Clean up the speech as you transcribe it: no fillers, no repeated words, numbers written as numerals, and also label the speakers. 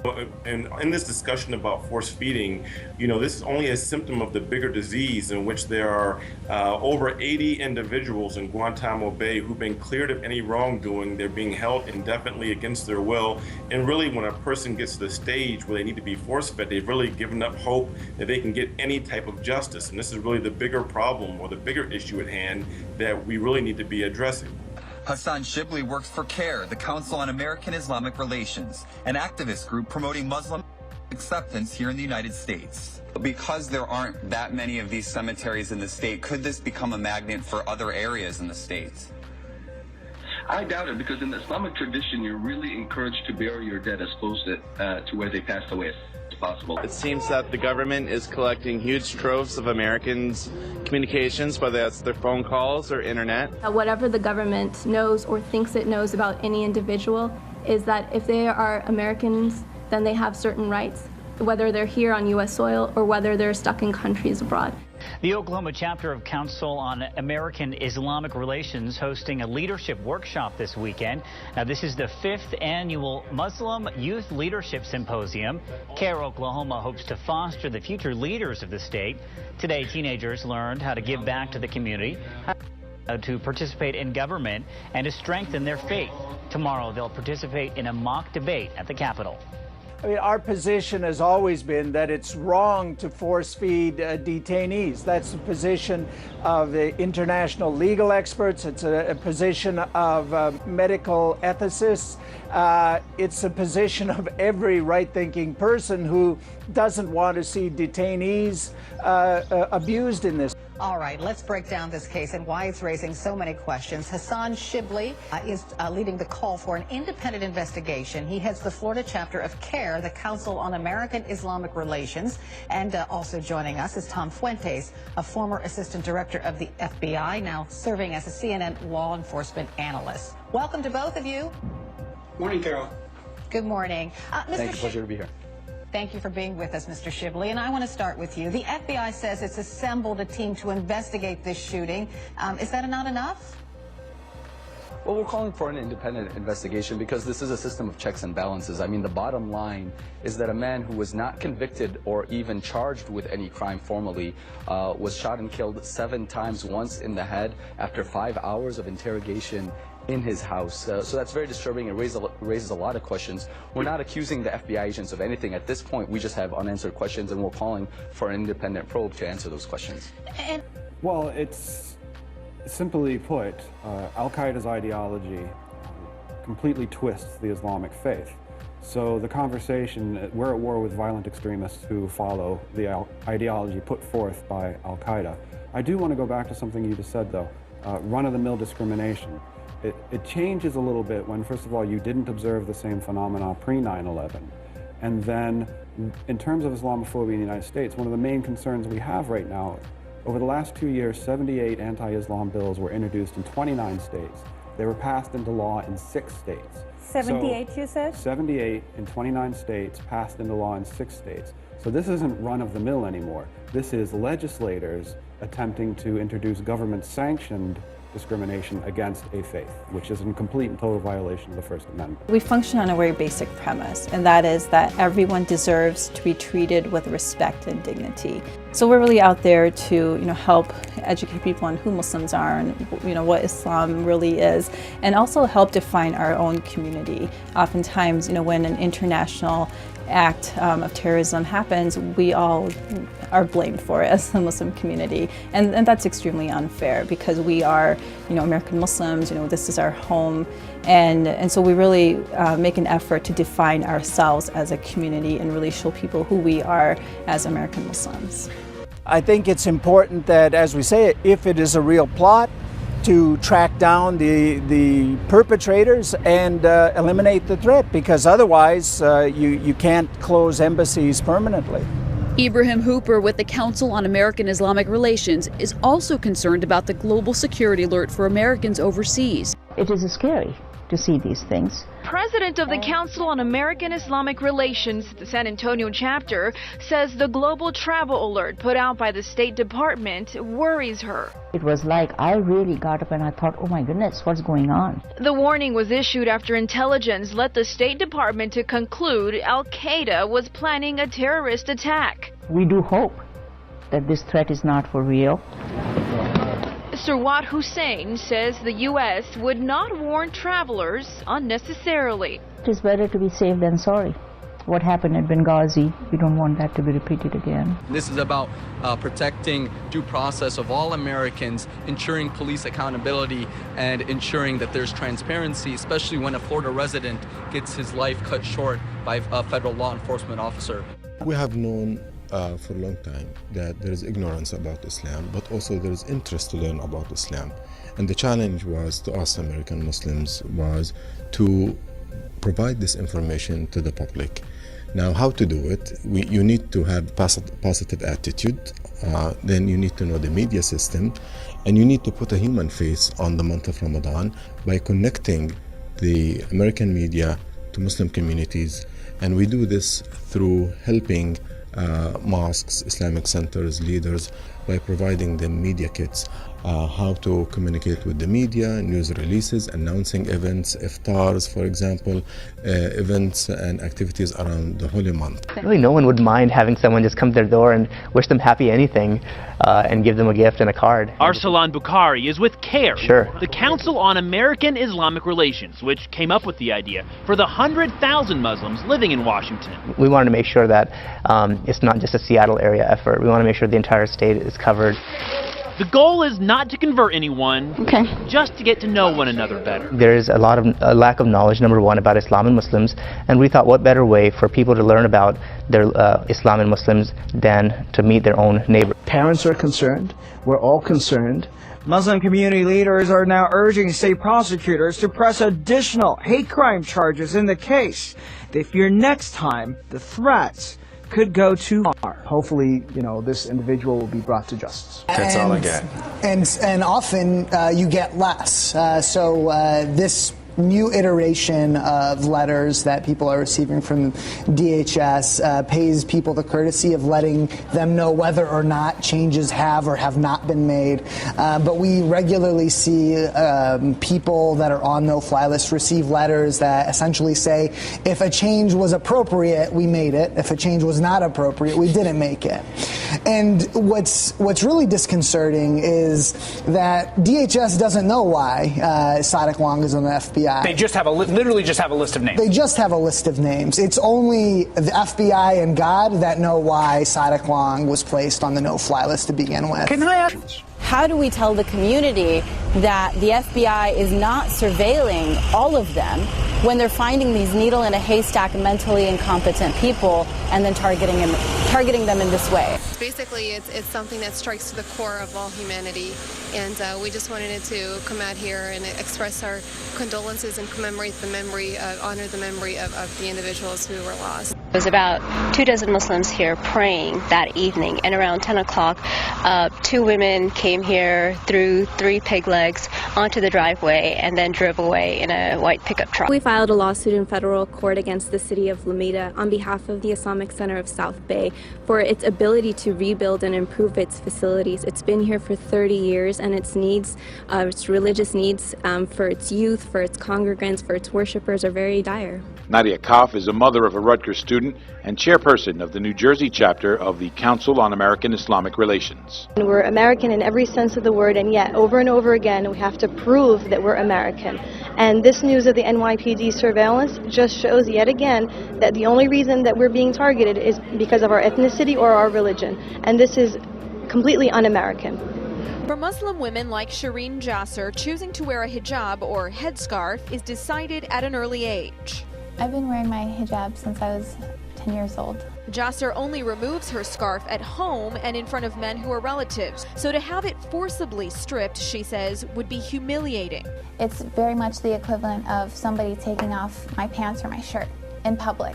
Speaker 1: And in this discussion about force feeding, this is only a symptom of the bigger disease in which there are over 80 individuals in Guantanamo Bay who've been cleared of any wrongdoing. They're being held indefinitely against their will. And really, when a person gets to the stage where they need to be force fed, they've really given up hope that they can get any type of justice. And this is really the bigger problem or the bigger issue at hand that we really need to be addressing.
Speaker 2: Hassan Shibli works for CAIR, the Council on American-Islamic Relations, an activist group promoting Muslim acceptance here in the United States. Because there aren't that many of these cemeteries in the state, could this become a magnet for other areas in the states?
Speaker 3: I doubt it, because in the Islamic tradition, you're really encouraged to bury your dead as close to where they passed away as possible.
Speaker 4: It seems that the government is collecting huge troves of Americans' communications, whether that's their phone calls or internet.
Speaker 5: Whatever the government knows or thinks it knows about any individual is that if they are Americans, then they have certain rights, whether they're here on U.S. soil or whether they're stuck in countries abroad.
Speaker 6: The Oklahoma chapter of Council on American-Islamic Relations hosting a leadership workshop this weekend. Now, this is the 5th annual Muslim Youth Leadership Symposium. CAIR Oklahoma hopes to foster the future leaders of the state. Today, teenagers learned how to give back to the community, how to participate in government, and to strengthen their faith. Tomorrow, they'll participate in a mock debate at the Capitol.
Speaker 7: I mean, our position has always been that it's wrong to force feed detainees. That's the position of the international legal experts. It's a position of medical ethicists. It's a position of every right-thinking person who doesn't want to see detainees abused in this.
Speaker 8: All right, let's break down this case and why it's raising so many questions. Hassan Shibli is leading the call for an independent investigation. He heads the Florida chapter of CAIR, the Council on American-Islamic Relations. And also joining us is Tom Fuentes, a former assistant director of the FBI, now serving as a CNN law enforcement analyst. Welcome to both of you.
Speaker 9: Morning, Carol.
Speaker 8: Good morning.
Speaker 9: Thank you. Pleasure to be here.
Speaker 8: Thank you for being with us, Mr. Shibli. And I want to start with you. The FBI says it's assembled a team to investigate this shooting. Is that not enough?
Speaker 9: Well, we're calling for an independent investigation because this is a system of checks and balances. I mean, the bottom line is that a man who was not convicted or even charged with any crime formally was shot and killed 7 times, once in the head, after 5 hours of interrogation in his house. So that's very disturbing. It raises a lot of questions. We're not accusing the FBI agents of anything at this point. We just have unanswered questions, and we're calling for an independent probe to answer those questions.
Speaker 10: Well, it's simply put, Al-Qaeda's ideology completely twists the Islamic faith. So the conversation, we're at war with violent extremists who follow the ideology put forth by Al-Qaeda. I do want to go back to something you just said, though, run-of-the-mill discrimination. It changes a little bit when, first of all, you didn't observe the same phenomena pre-9/11. And then, in terms of Islamophobia in the United States, one of the main concerns we have right now, over the last 2 years, 78 anti-Islam bills were introduced in 29 states. They were passed into law in 6 states.
Speaker 11: 78, you said?
Speaker 10: 78 in 29 states, passed into law in 6 states. So this isn't run-of-the-mill anymore. This is legislators attempting to introduce government-sanctioned discrimination against a faith, which is in complete and total violation of the First Amendment.
Speaker 11: We function on a very basic premise, and that is that everyone deserves to be treated with respect and dignity. So we're really out there to, help educate people on who Muslims are and, what Islam really is, and also help define our own community. Oftentimes, when an international act of terrorism happens, we all are blamed for it as the Muslim community, and that's extremely unfair because we are, American Muslims. This is our home, and so we really make an effort to define ourselves as a community and really show people who we are as American Muslims.
Speaker 7: I think it's important that, as we say, if it is a real plot, to track down the perpetrators and eliminate the threat, because otherwise you can't close embassies permanently.
Speaker 12: Ibrahim Hooper with the Council on American-Islamic Relations is also concerned about the global security alert for Americans overseas.
Speaker 13: It is scary to see these things.
Speaker 14: President of the Council on American-Islamic Relations, the San Antonio chapter, says the global travel alert put out by the State Department worries her.
Speaker 13: It was like I really got up and I thought, oh my goodness, what's going on?
Speaker 14: The warning was issued after intelligence led the State Department to conclude Al-Qaeda was planning a terrorist attack.
Speaker 13: We do hope that this threat is not for real.
Speaker 14: Sirwat Hussain says the U.S. would not warn travelers unnecessarily.
Speaker 13: It is better to be safe than sorry. What happened at Benghazi, we don't want that to be repeated again.
Speaker 9: This is about protecting due process of all Americans, ensuring police accountability, and ensuring that there's transparency, especially when a Florida resident gets his life cut short by a federal law enforcement officer.
Speaker 15: We have known for a long time that there is ignorance about Islam, but also there is interest to learn about Islam. And the challenge was to us American Muslims was to provide this information to the public. Now, how to do it? You need to have positive attitude, then you need to know the media system, and you need to put a human face on the month of Ramadan by connecting the American media to Muslim communities. And we do this through helping mosques, Islamic centers, leaders, by providing them media kits, how to communicate with the media, news releases, announcing events, iftars, for example, events and activities around the holy month.
Speaker 16: Really, no one would mind having someone just come to their door and wish them happy anything and give them a gift and a card.
Speaker 17: Arsalan Bukhari is with CAIR,
Speaker 16: Sure.
Speaker 17: the Council on American-Islamic Relations, which came up with the idea for the 100,000 Muslims living in Washington.
Speaker 16: We wanted to make sure that it's not just a Seattle area effort. We want to make sure the entire state is covered.
Speaker 17: The goal is not to convert anyone, just to get to know one another better.
Speaker 16: There is a lack of knowledge, number one, about Islam and Muslims, and we thought what better way for people to learn about their Islam and Muslims than to meet their own neighbor.
Speaker 18: Parents are concerned. We're all concerned. Muslim community leaders are now urging state prosecutors to press additional hate crime charges in the case. They fear next time the threats could go too far. Hopefully, this individual will be brought to justice.
Speaker 19: That's all I get. And often you get less. So this new iteration of letters that people are receiving from DHS pays people the courtesy of letting them know whether or not changes have or have not been made. But we regularly see people that are on no-fly lists receive letters that essentially say, if a change was appropriate, we made it. If a change was not appropriate, we didn't make it. And what's really disconcerting is that DHS doesn't know why Sadiq Long is on the FBI.
Speaker 20: They just have literally just have a list of names.
Speaker 19: They just have a list of names. It's only the FBI and God that know why Sadiq Long was placed on the no-fly list to begin with.
Speaker 20: Can I ask?
Speaker 11: How do we tell the community that the FBI is not surveilling all of them when they're finding these needle in a haystack mentally incompetent people and then targeting them in this way?
Speaker 21: Basically, it's something that strikes to the core of all humanity, and we just wanted to come out here and express our condolences and commemorate the memory, honor the memory of the individuals who were lost.
Speaker 22: There was about 24 Muslims here praying that evening, and around 10 o'clock, 2 women came here, threw 3 pig legs onto the driveway, and then drove away in a white pickup truck.
Speaker 5: We filed a lawsuit in federal court against the city of Lomita on behalf of the Islamic Center of South Bay for its ability to rebuild and improve its facilities. It's been here for 30 years, and its needs, its religious needs for its youth, for its congregants, for its worshipers are very dire.
Speaker 23: Nadia Koff is a mother of a Rutgers student and chairperson of the New Jersey chapter of the Council on American-Islamic Relations.
Speaker 5: We're American in every sense of the word, and yet over and over again we have to prove that we're American. And this news of the NYPD surveillance just shows yet again that the only reason that we're being targeted is because of our ethnicity or our religion. And this is completely un-American.
Speaker 14: For Muslim women like Shireen Jasser, choosing to wear a hijab or headscarf is decided at an early age.
Speaker 24: I've been wearing my hijab since I was 10 years old.
Speaker 14: Jasser only removes her scarf at home and in front of men who are relatives. So to have it forcibly stripped, she says, would be humiliating.
Speaker 24: It's very much the equivalent of somebody taking off my pants or my shirt in public.